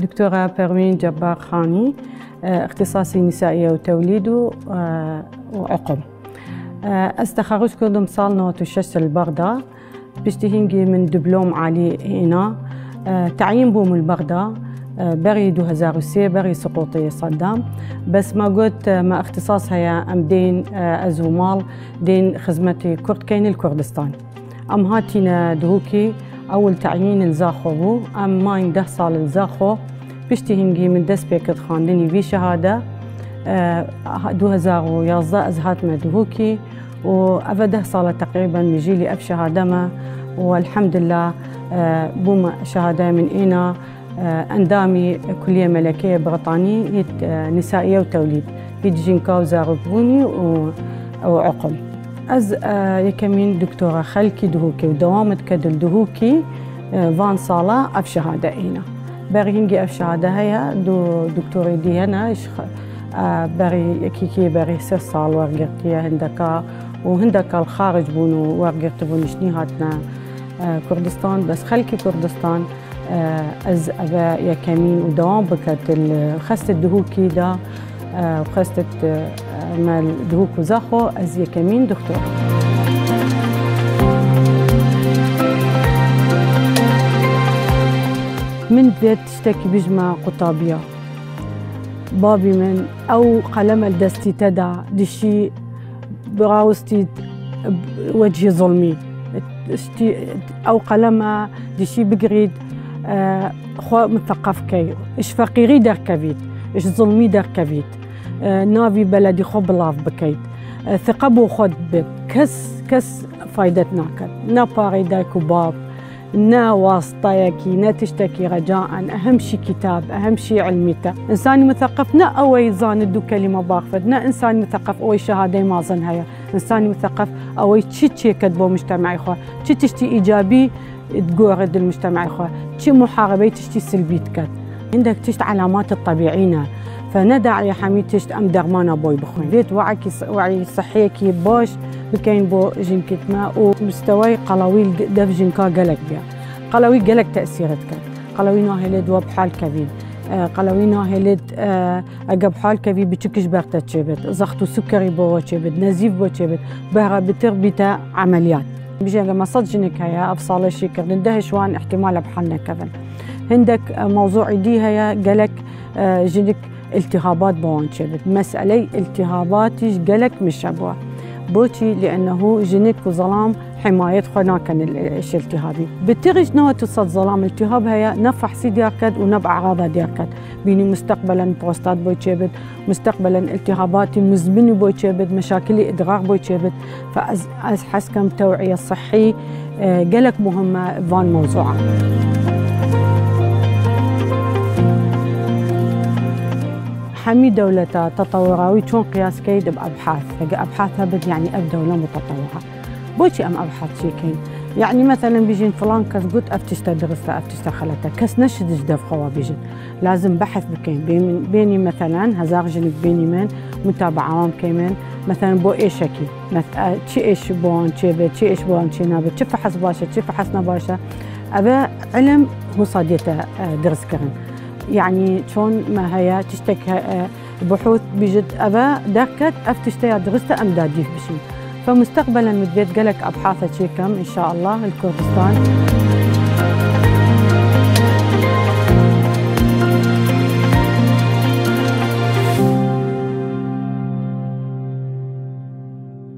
دكتورة بيروين جبار خاني، اختصاصي نسائية وتوليد وعقم. تخرج كردم صالنا تشش البغداد بشتهينجي من دبلوم عالي هنا. تعيين بوم البغداد بري 2003 بري سقوطي صدام، بس ما قلت ما اختصاصها يا ام دين ازومال دين خدمتي كرد كين الكردستان. ام هاتينا دهوكي اول تعيين الزاخو بو ام ماين 10 صال الزاخو بشتهينجي من دس بيكت خاندني في شهاده 2011 ازهات مدهوكي وأبدا صار تقريبا مجيلي أب شهادة ما، والحمد لله بوم شهادة من إنا أندامي كلية ملكية بريطانية نسائية وتوليد يجينكا وزاربوني وعقم. أز يكمين دكتورة خلكي دهوكي ودوامت كدل دهوكي فان صالة أب شهادة إنا برينجي أب شهادة هيا دكتوري دي هنا بري كيكي بري 6 صال ورقرتيا هندكا وهندكا الخارج بونو ورقرت بونو شنيهاتنا كردستان، بس خلكي كردستان از ابا يا كمين ودوام بكت خست الدهوكي دا وخست مال دهوك وزاخو از يا كمين دكتور. من بيت تشتكي بجمع قطابية بابي من أو قلم الدستي تدع دشي براوستي وجهي ظلمي أو قلم دشي بقريد خو مثقف كي إيش فقيري در كبيت إيش ظلمي در كبيت نافي بلدي خو بلاف بكيت ثقبو خد كس فايدتنا كد نا باري دايكو باب نا واسطيكي نا تشتكي رجاء. أهم شي كتاب، أهم شي علميته. إنساني مثقف نا أوي زاندو كلمة باخفد، نا إنساني مثقف أوي شهادة ما زن هيا. إنساني مثقف أوي تشي كتبو مجتمعي خوا، تشتي إيجابي تقورد المجتمع خوا، تشي محاربة تشتي سلبي تكت. عندك تشت علامات الطبيعية، فندع يا حميد تشت أم درمانا بوي بخوين. بيت وعي صحيكي باش بكين بو جنكت ما ومستوى قلاوي دف جنكا قلق بيا. قلاوي قلق تأثيرتك. قلاوي ناهلد وبحال كبيد. قلاوي ناهلد أجاب حال كبيد بتشكش بغتة تشبت. زختو سكري بو تشبت، نزيف بو تشبت، بهرا بتربيته عمليات. بيجي لما صد جنك هيا أفصال الشكر ندهش وان احتمال بحالنا كذا. عندك موضوع دي هيا قلق جنك التهابات بوان تشبت. مسألة التهابات قلق مش شبوه. بوتي لأنه جنك وظلام حماية خنا كان الشيء التهابي. بترج نوع تصد ظلام التهاب هي نفح سي ديركد ونبع أعراضها ديركد. بيني مستقبلا بروستات بوتشيبت، مستقبلا التهابات مزمنة بوتشيبت، مشاكل إدرار بوتشيبت. فأز حس كم توعية صحي قلق مهمة فان موضوعا. حمي دولة تطوراوي شون قياس كيد بأبحاث، أبحاثها بد يعني أب دولة متطورة. بوشي أم أبحاث شيكين، يعني مثلا بيجين فلان كس قلت أفتشت درسته أفتشت خلته كس نشدش دف خوا بيجين، لازم بحث بكين بيني مثلا هزار جنب بيني من متابعة عوام كيمن مثلا بو إيشكي تشي إيش بوان تشي تشي إيش بوان تشي نابت تشي فحص باشا تشي فحص نباشا أبا علم هو صاديته درس كرن. يعني شون ما هي تشتكي بحوث بجد أبا دكت أفتشتي درسته أم داديه بشي. فمستقبلا مدبيت قلق أبحاثة شيكم إن شاء الله الكردستان.